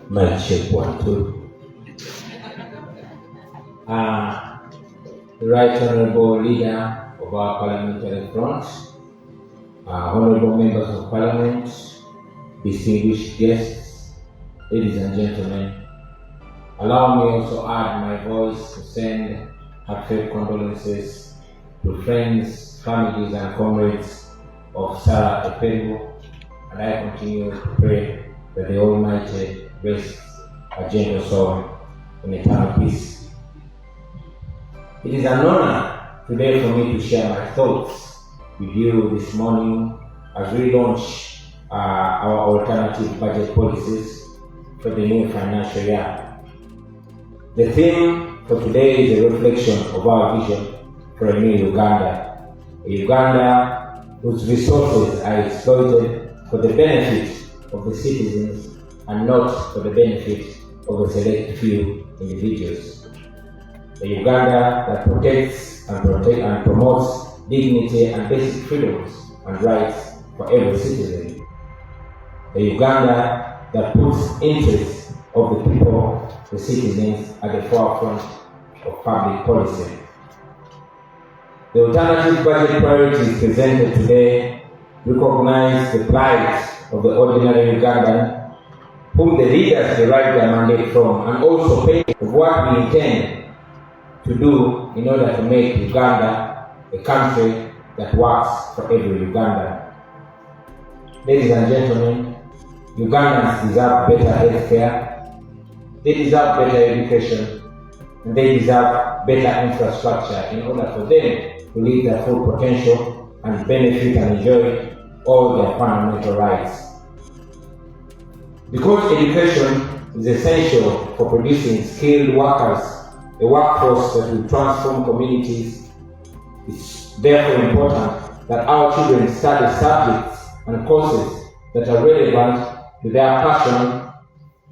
Mic check 1, 2. The Right Honourable Leader of our Parliamentary Front, Honourable Members of Parliament, distinguished guests, ladies and gentlemen, allow me also add my voice to send heartfelt condolences to friends, families and comrades of Sarah Epelu, and I continue to pray that the Almighty rests her gentle soul in eternal peace. It is an honor today for me to share my thoughts with you this morning as we launch our alternative budget policies for the new financial year. The theme for today is a reflection of our vision for a new Uganda, a Uganda whose resources are exploited for the benefit of the citizens and not for the benefit of a select few individuals. A Uganda that protects and promotes dignity and basic freedoms and rights for every citizen. A Uganda that puts interests of the people, the citizens, at the forefront of public policy. The alternative budget priorities presented today recognize the plight of the ordinary Ugandan, whom the leaders derive their mandate from, and also paint of what we intend to do in order to make Uganda a country that works for every Ugandan. Ladies and gentlemen, Ugandans deserve better health care, they deserve better education, and they deserve better infrastructure in order for them to live their full potential and benefit and enjoy all their fundamental rights. Because education is essential for producing skilled workers, a workforce that will transform communities, it's therefore important that our children study subjects and courses that are relevant to their passion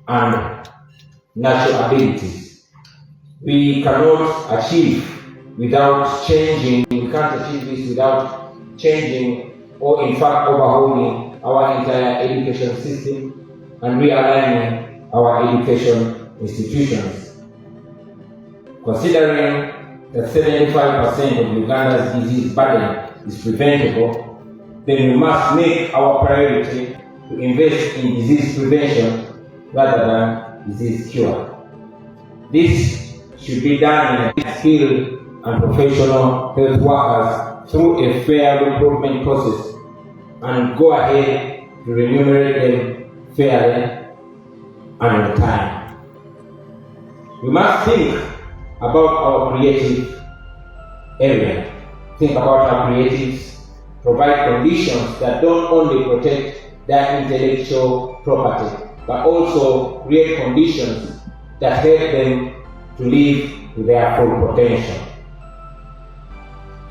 and natural abilities. We cannot achieve without changing, we can't achieve this without changing or in fact overhauling our entire education system and realigning our education institutions. Considering that 75% of Uganda's disease burden is preventable, then we must make our priority to invest in disease prevention rather than disease cure. This should be done in a skilled and professional health workers through a fair recruitment process and go ahead to remunerate them fairly and on time. We must think about our creative area. Think about our creatives, provide conditions that don't only protect their intellectual property, but also create conditions that help them to live to their full potential.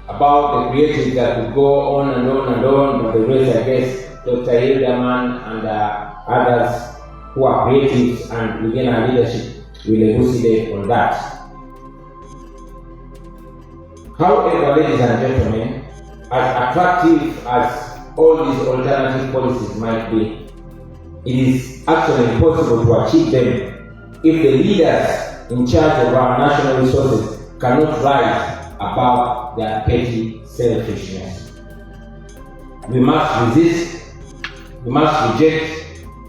About the creatives that will go on and on and on, but the rest, I guess, Dr. Hilderman and others who are creatives and within our leadership will elucidate on that. However, ladies and gentlemen, as attractive as all these alternative policies might be, it is actually impossible to achieve them if the leaders in charge of our national resources cannot rise above their petty selfishness. We must resist, we must reject,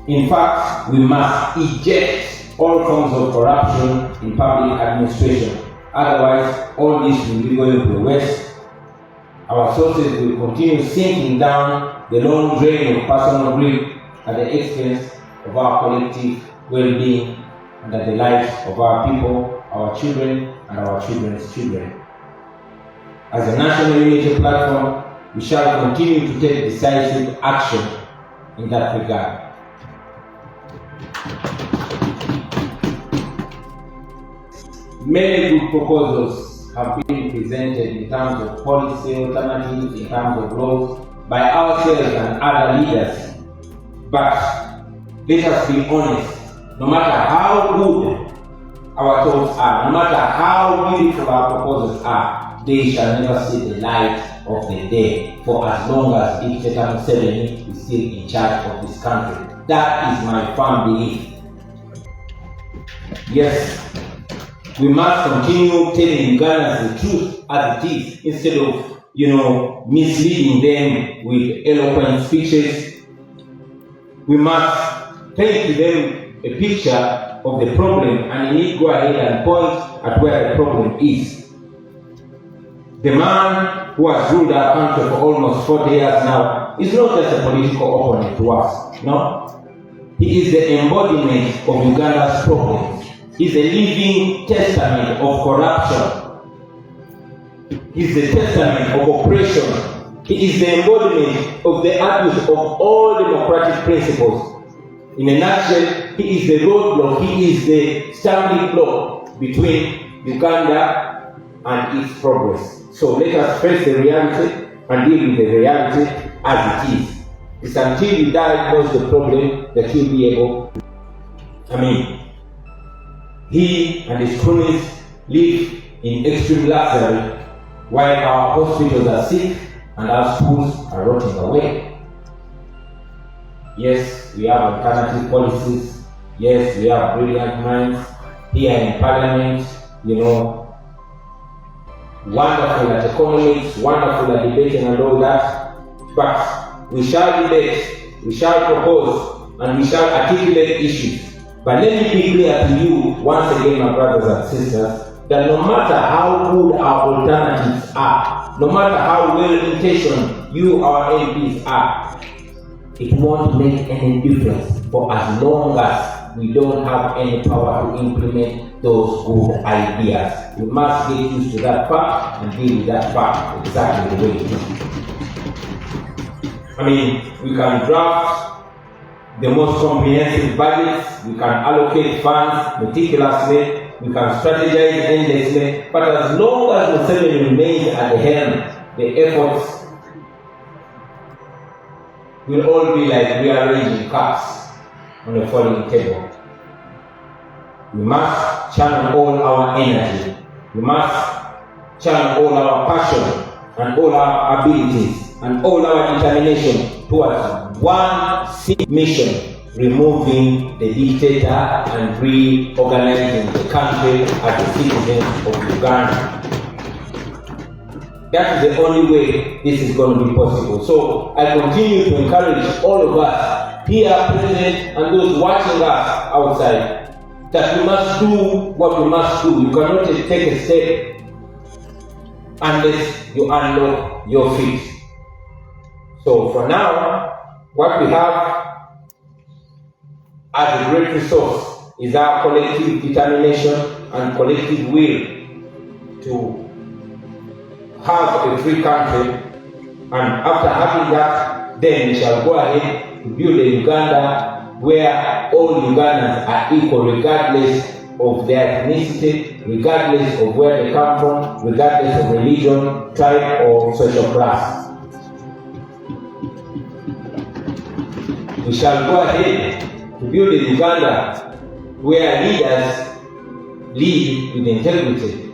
in fact, we must eject all forms of corruption in public administration. Otherwise, all this will be going to the west. Our sources will continue sinking down the long drain of personal greed at the expense of our collective well-being and at the lives of our people, our children, and our children's children. As a national unity platform, we shall continue to take decisive action in that regard. Many good proposals have been presented in terms of policy alternatives, in terms of laws, by ourselves and other leaders. But let us be honest, no matter how good our thoughts are, no matter how beautiful our proposals are, they shall never see the light of the day for as long as Dictator Museveni is still in charge of this country. That is my firm belief. Yes, we must continue telling Ugandans the truth as it is, instead of, misleading them with eloquent speeches. We must paint to them a picture of the problem, and we need to go ahead and point at where the problem is. The man who has ruled our country for almost 40 years now is not just a political opponent to us. No, he is the embodiment of Uganda's problems. He is a living testament of corruption. He is the testament of oppression. He is the embodiment of the abuse of all democratic principles. In a nutshell, he is the roadblock, he is the stumbling block between Uganda and its progress. So let us face the reality and deal with the reality as it is. It's until you diagnose the problem that you'll be able. He and his cronies live in extreme luxury while our hospitals are sick and our schools are rotting away. Yes, we have alternative policies. Yes, we have brilliant minds here in Parliament, wonderful at economics, wonderful at debating and all that. But we shall debate, we shall propose, and we shall articulate issues. But let me be clear to you, once again, my brothers and sisters, that no matter how good our alternatives are, no matter how well-intentioned you, our MPs, are, it won't make any difference for as long as we don't have any power to implement those good ideas. We must get used to that fact and deal with that fact exactly the way it is. We can draft the most comprehensive budgets, we can allocate funds meticulously, we can strategize endlessly, but as long as Museveni remains at the helm, the efforts will all be like rearranging cups on a falling table. We must channel all our energy, we must channel all our passion and all our abilities and all our determination towards one mission: removing the dictator and reorganizing the country as the citizens of Uganda. That is the only way this is going to be possible. So I continue to encourage all of us here present and those watching us outside that we must do what we must do. You cannot take a step unless you unlock your feet. So for now, what we have as a great resource is our collective determination and collective will to have a free country, and after having that, then we shall go ahead to build a Uganda where all Ugandans are equal regardless of their ethnicity, regardless of where they come from, regardless of religion, tribe or social class. We shall go ahead to build a Uganda where leaders lead with integrity,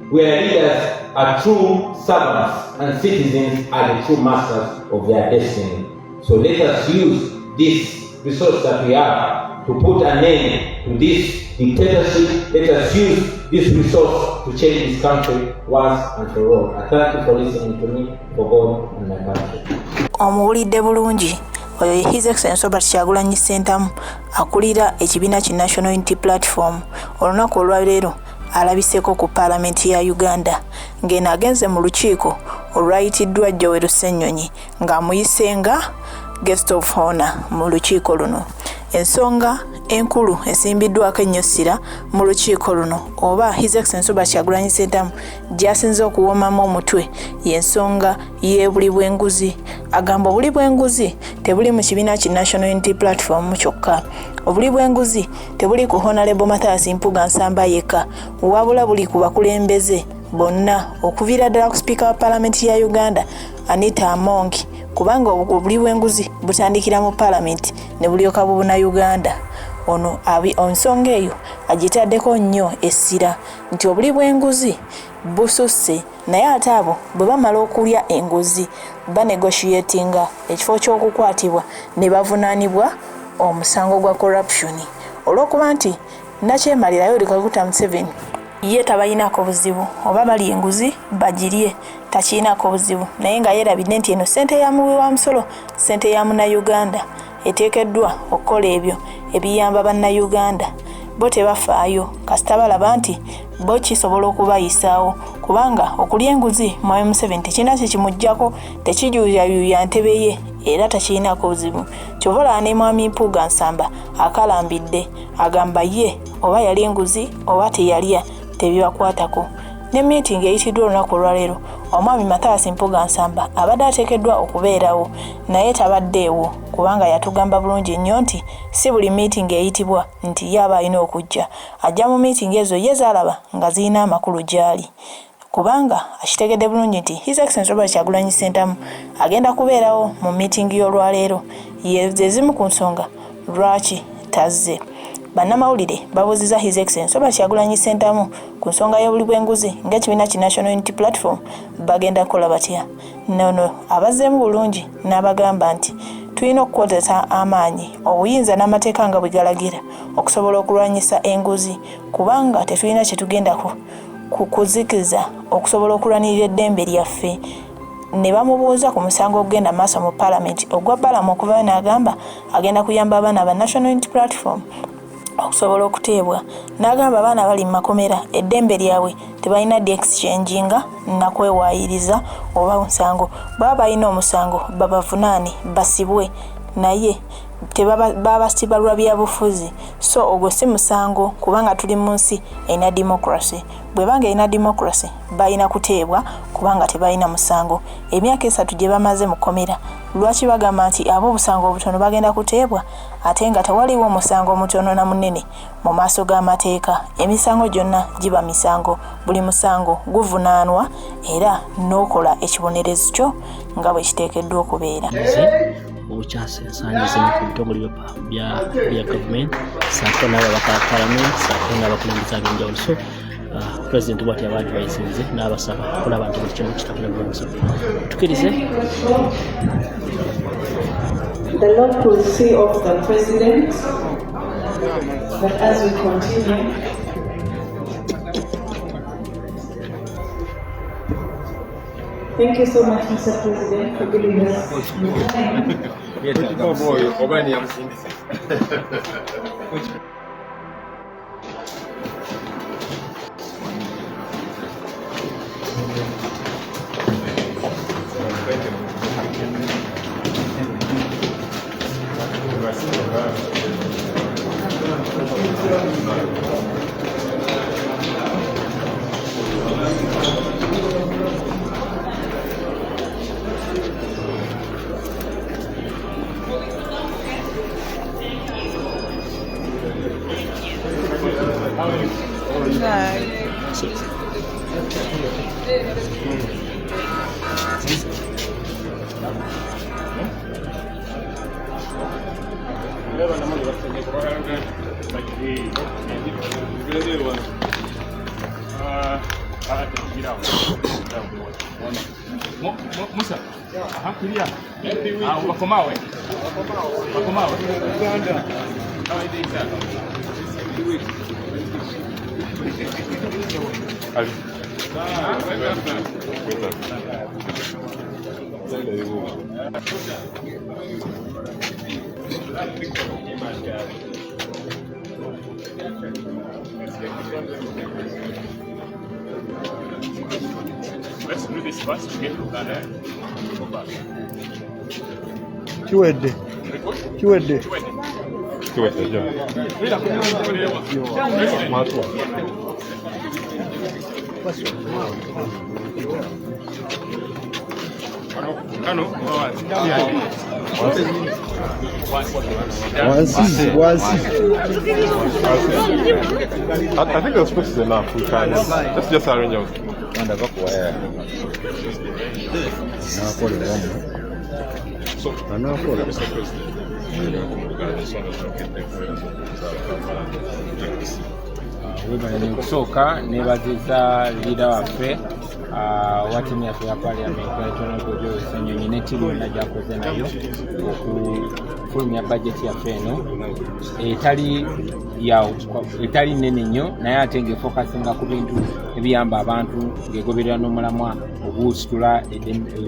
where leaders are true servants and citizens are the true masters of their destiny. So let us use this resource that we have to put an end to this dictatorship. Let us use this resource to change this country once and for all. I thank you for listening to me, for God and my country. Omuwulidde bulungi. Oyo ye His Excellency Robert Kyagulanyi Ssentamu akulira ekibiina ki National Unity Platform. Olunaku olwaleero alabiseeko ku Paalamenti ya Uganda ng'eno agenze mu lukiiko olwayitiddwa Joel Senyonyi ng'amuyisenga guest of honor mu lukiiko luno. Ensonga enkulu esimbiddwako ennyo ssira mu lukiiko luno oba His Excellency Robert Kyagulanyi Ssentamu gy'asinze okuwomamu omutwe y'ensonga y'ebuli bw'enguzi. Agamba obuli bw'enguzi tebuli mu kibiina ki National Unity Platform kyokka. Obuli bw'enguzi tebuli ku Honorable Mathias Mpuga yekka, wabula buli ku bakulembeze bonna okuviira ddala ku Speaker wa Paalamenti ya Uganda Anita Amongi, kubanga obuli bw'enguzi butandikira mu Paalamenti ne bulyoka bubuna Uganda. Ono ensonga eyo agitaddeko nnyo essira nti obuli bw'enguzi bususse, naye ate abo bwe bamala okulya enguzi banegotiatinga ekifo ky'okukwatibwa ne bavunaanibwa omusango gwa corruption, olw'okuba nti nakyemalirayo Lukiiko Museveni ye tabayinako buzibu oba bali enguzi bagirye takiinako buzibu naye nga yeerabidde nti eno ssente ya muwi wa musolo ssente ya munnayuganda eteekeddwa okukola ebyo ebiyamba bannayuganda bo tebafaayo kasita balaba nti bo kisobola okubayisaawo kubanga okulya enguzi Mwami Museveni tekirina kikimuggyako tekijuyayuya ntebe ye era takiinako buzibu kyobola ne Mwami Mpuga Nsamba akalambidde agamba ye oba yali enguzi oba teyalya tebibakwatako ne meeting eyitiddwa olunaku olwaleero Omwami Mathias Mpuga Nsamba abadde ateekeddwa okubeerawo naye tabaddeewo kubanga yatugamba bulungi nnyo nti si buli meeting eyitibwa nti ye aba alina okujja ajja mu meeting ezo ye zaalaba nga zirina amakulu gy'ali kubanga akitegedde bulungi nti His Excellency Robert Kyagulanyi Ssentamu agenda kubeerawo mu meeting y'olwaleero yezimu ku nsonga lwaki tazze. Bannamawulire babuuziza His Excellency Robert Kyagulanyi Ssentamu ku nsonga y'obuli bw'enguzi ng'ekibiina ki National Unity Platform bagenda kukola batya. Nono abazzeemu bulungi n'abagamba nti tulina okukozesa amaanyi obuyinza n'amateeka nga bwe galagira okusobola okulwanyisa enguzi kubanga tetulina kye tugenda kuzikiriza okusobola okulwanirira eddembe lyaffe. Ne bamubuuza ku musango ogenda maaso mu Parliament ogwa Balamu okuva n'agamba agenda kuyamba abaana ba National Unity Platform okusobola okuteebwa n'agamba abaana bali mu makomera eddembe lyabwe tebalina exchanginga na kwewaayiriza oba musango baba balina omusango babavunaane basibwe naye babasiba lwa byabufuzi so ogwo si musango kubanga tuli mu nsi erina democracy bwe banga erina democracy balina kuteebwa kubanga tebalina musango. Emyaka 3 gye bamaze mu komera lwaki bagamba nti ab'obusango obutono bagenda kuteebwa ate nga tewaliwo musango omutono na munene mu maaso g'amateeka. Emisango gyonna giba misango buli musango guvunaanwa era n'okola ekibonerezo kyo nga bwe kiteekeddwa okubeera. Obukyasensanyizemu ku bitongole bya gavumenti saako n'ababaka ba palamenti saako n'abakulembeze ab'enjawulo so pulezidenti bw'ati abaadvisinze n'abasaba okulaba nti buli kimu kitambula bulungi. Tukirize. The Lord will see off the president, but as we continue, thank you so much, Mr. President, for giving us your time. Musa, kulia. Wakomawe. Uganda. How are you doing, Let's do this first to get to Uganda. Go back. Kiwedde. I think the space is enough. We can. Let's just arrange out. So, Mr. President, okusooka nebaziza liida waffe watimu yaffe ya paliamenti Senyonyi ne ttiimu yonna gyakoze nayo okufulumya budget yaffe eno etali nnene nnyo naye ate ng'efokasinga ku bintu ebiyamba abantu ng'egoberera n'omulamwa oguusitula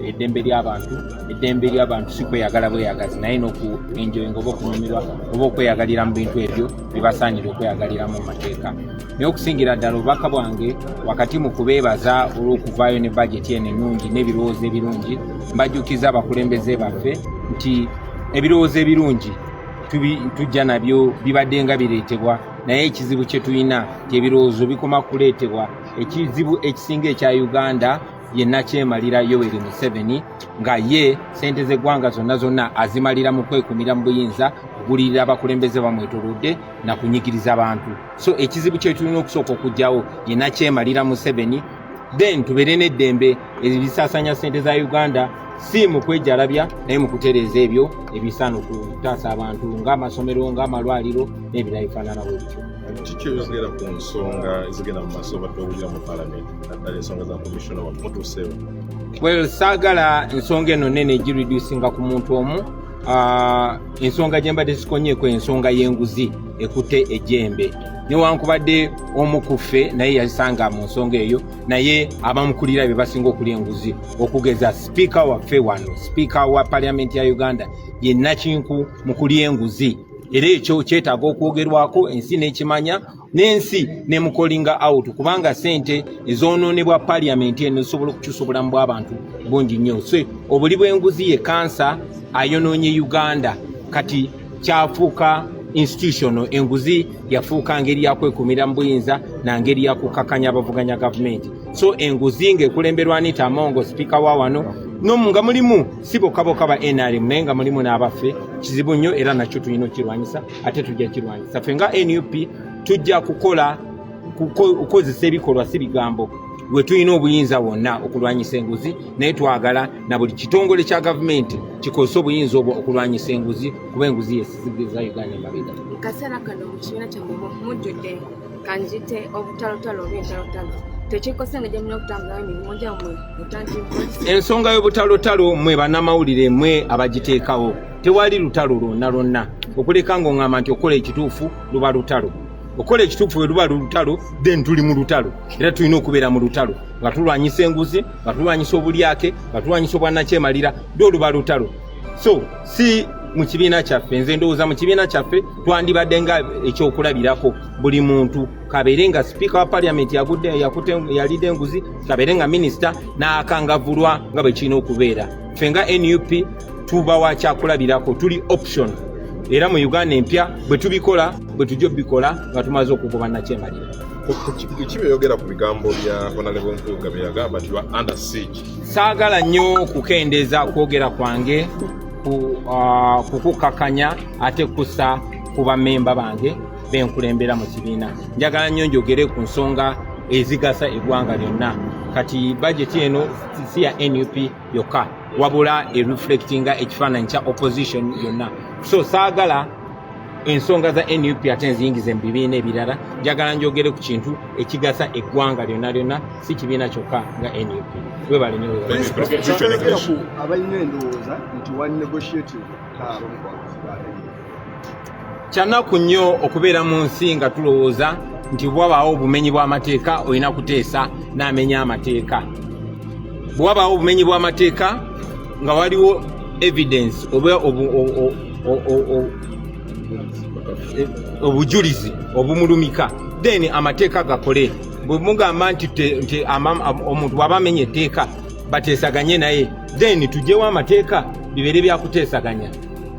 eddembe ly'abantu si kweyagala bweyagazi naye n'okuenjoyinga oba okunyumirwa oba okweyagalira mu bintu ebyo bibasaanira okweyagaliramu mu mateeka. Naye okusingira ddala obubaka bwange wakati mu kubeebaza olw'okuvaayo ne budget eno ennungi n'ebirowoozo ebirungi, mbajjukiza abakulembeze baffe nti ebirowoozo ebirungi tujja nabyo bibadde nga bireetebwa, naye ekizibu kye tulina ky'ebirowoozo bikoma kuleetebwa. Ekizibu ekisinga ekya Uganda yenna kyemalira Yoweri Museveni nga ye sente z'eggwanga zonna azimalira mu kwekumira mu buyinza, okugulirira abakulembeze bamwetoolodde na kunyigiriza abantu. So ekizibu kye tulina okusooka okugyawo yenna kyemalira Museveni, then tubeere n'eddembe ebisaasanya sente za Uganda si mu kwejalabya naye mu kutereeza ebyo ebisaana okutaasa abantu ng'amasomero ng'amalwaliro n'ebirala bifaanana bwe bityo. Kiki ebyogera ku nsonga ezigenda mu maaso batwawulira mu paalamenti naddala ensonga za komishona mutuuseewo? Well, saagala ensonga eno nene egiriduusinga ku muntu omu. Ensonga gye mbadde sikonyeeko ensonga y'enguzi ekutte ejjembe. Newankubadde omu ku ffe naye yasanga mu nsonga eyo, naye abamukulira bye basinga okulya enguzi, okugeza sipiika waffe wano, sipiika wa paliamenti ya Uganda yenna kinku mu kulya enguzi. Era ekyo kyetaaga okwogerwako, ensi n'ekimanya, n'ensi nemukolinga out, kubanga sente ezoonoonebwa paliamenti eno zisobola okukyusa obulamu bw'abantu bungi nnyo. So obuli bw'enguzi ye kansa ayonoonye Uganda, kati kyafuuka institutional. Enguzi yafuuka ngeri ya kwekumira mu buyinza na ngeri ya kukakanya abavuganya gavumenti. So enguzi ng'ekulemberwa Anita Amongo, sipiika wa wano, nga mulimu si bokka ba NRM naye nga mulimu n'abaffe, kizibu nnyo era nakyo tulina okirwanyisa, ate tujja kirwanyisa. Ffe nga NUP tujja kukozesa ebikolwa si bigambo we tulina obuyinza wonna okulwanyisa enguzi, naye twagala na buli kitongole kya gavumenti kikozesa obuyinza obwo okulwanyisa enguzi, kuba enguzi yesizigiriza Uganda emabega. Kaseera kano mu kibiina kyammwe mujjudde kanjite obutalotalo obw'entalotalo, tekikosenge gye mulina okutambulawo emirimu gyammwe mutangivu? Ensonga y'obutalotalo mmwe bannamawulire mmwe abagiteekawo, tewali lutalo lwonna. Okuleka ng'oŋŋamba nti okola ekituufu luba lutalo. Okola ekituufu we luba lutalo, then tuli mu lutalo. Era tulina okubeera mu lutalo nga tulwanyisa enguzi, nga tulwanyisa obulyake, nga tulwanyisa obwannakyemalira, luba lutalo. So si mu kibiina kyaffe, nze ndowooza mu kibiina kyaffe twandibadde nga ekyokulabirako. Buli muntu kabeere nga sipiika wa paliamenti yalidde enguzi, kabeere nga minisita n'akangavulwa nga bwe kirina okubeera. Ffe nga NUP tuba wa kyakulabirako, tuli option. Era mu Uganda empya bwe tubikola, bwe tujja obikola nga tumaze okugoba nakyemalira. Kiki byogera ku bigambo bya Honorable Mpuga bye yagamba nti under siege? Saagala nnyo kukendeeza kwogera kwange kukukakanya ate kussa ku bammemba bange benkulembera mu kibiina. Njagala nnyo njogere ku nsonga ezigasa eggwanga lyonna. Kati bajeti eno si ya NUP yokka, wabula reflectinga ekifaananyi kya opposition yonna. So saagala ensonga za NUP ate nziyingize mu bibiina ebirala. Njagala njogere ku kintu ekigasa eggwanga lyonna, si kibiina kyokka nga NUP. Webale nnyo abalina endowooza nti wanegotiative kyanaku nnyo okubeera mu nsi nga tulowooza nti bwabaawo obumenyi bw'amateeka olina kuteesa n'amenya amateeka. Bwabaawo obumenyi bw'amateeka nga waliwo evidence oba obujulizi obumulumika, then amateeka gakole. Bwe mugamba nti omuntu bw'aba amenya etteeka bateesaganye naye, then tugyewo amateeka bibeere byakuteesaganya.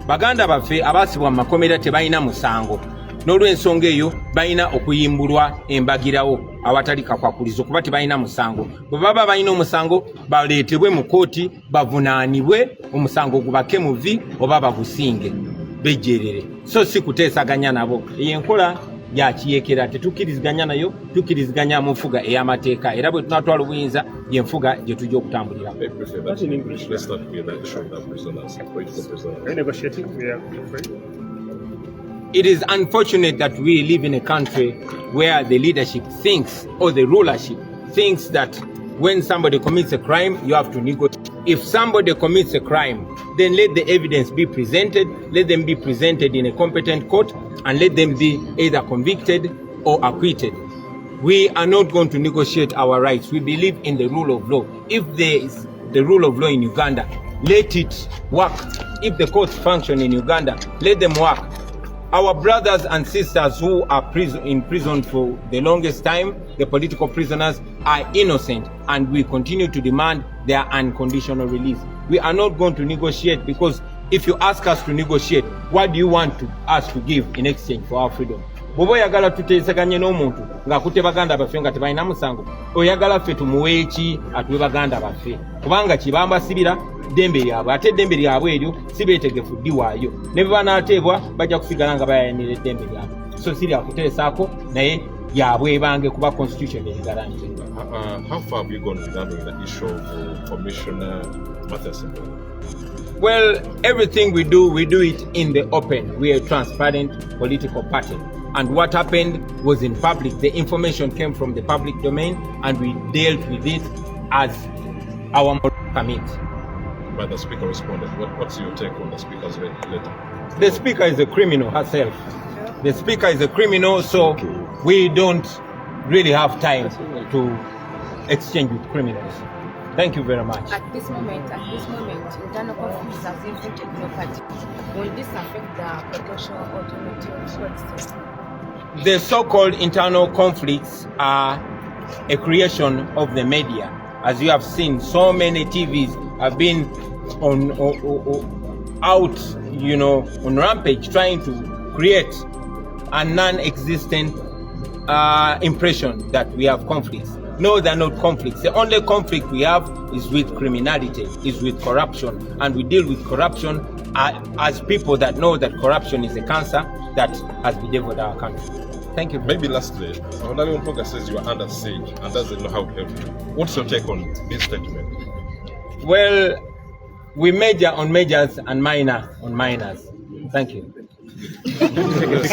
Baganda baffe abaasibwa mu makomera tebalina musango, n'olw'ensonga eyo balina okuyimbulwa embagirawo awatali kakwakulizo kuba tebalina musango. Bwe baba balina omusango baleetebwe mu kooti bavunaanibwe, omusango gubake mu vi oba bagusinge bejjerere. So si kuteesaganya nabo. Eyo enkola ya kiyekera tetukkiriziganya nayo, tukkiriziganya mu nfuga ey'amateeka, era bwe tunatwala obuyinza y'enfuga gye tujja okutambulira. It is unfortunate that we live in a country where the leadership thinks, or the rulership thinks, that when somebody commits a crime, you have to negotiate. If somebody commits a crime, then let the evidence be presented, let them be presented in a competent court, and let them be either convicted or acquitted. We are not going to negotiate our rights. We believe in the rule of law. If there is the rule of law in Uganda, let it work. If the courts function in Uganda, let them work. Our brothers and sisters who are in prison for the longest time, the political prisoners, are innocent, and we continue to demand their unconditional release. We are not going to negotiate, because if you ask us to negotiate, what do you want us to give in exchange for our freedom? Bwoba oyagala tuteesaganye n'omuntu ng'akutte baganda baffe nga tebalina musango, oyagala ffe tumuwe eki atuwe baganda baffe? Kubanga kibamba sibira ddembe lyabwe, ate eddembe lyabwe eryo si beetegefu ddiwaayo. Ne bwe banaateebwa bajja kusigala nga bayayanira eddembe lyabwe. So siri akuteesaako, naye yabwe ebange kuba constitution ebigaranti. How far have you gone regarding the issue of Commissioner Matheson? Well, everything we do it in the open. We are a transparent political party. And what happened was in public. The information came from the public domain, and we dealt with it as our moral permit. But the speaker responded. What's your take on the speaker's letter? The speaker is a criminal herself. The speaker is a criminal, so we don't really have time to exchange with criminals. Thank you very much. At this moment, internal conflicts have infected your party. Will this affect the potential autonomy? The so-called internal conflicts are a creation of the media. As you have seen, so many TVs have been on rampage, trying to create a non-existent impression that we have conflicts. No, they're not conflicts. The only conflict we have is with criminality, is with corruption. And we deal with corruption as people that know that corruption is a cancer that has bedeviled our country. Thank you. Maybe lastly, Honorable Mpuga says you are under siege and doesn't know how to help you. What's your take on this statement? Well, we major on majors and minor on minors. Thank you.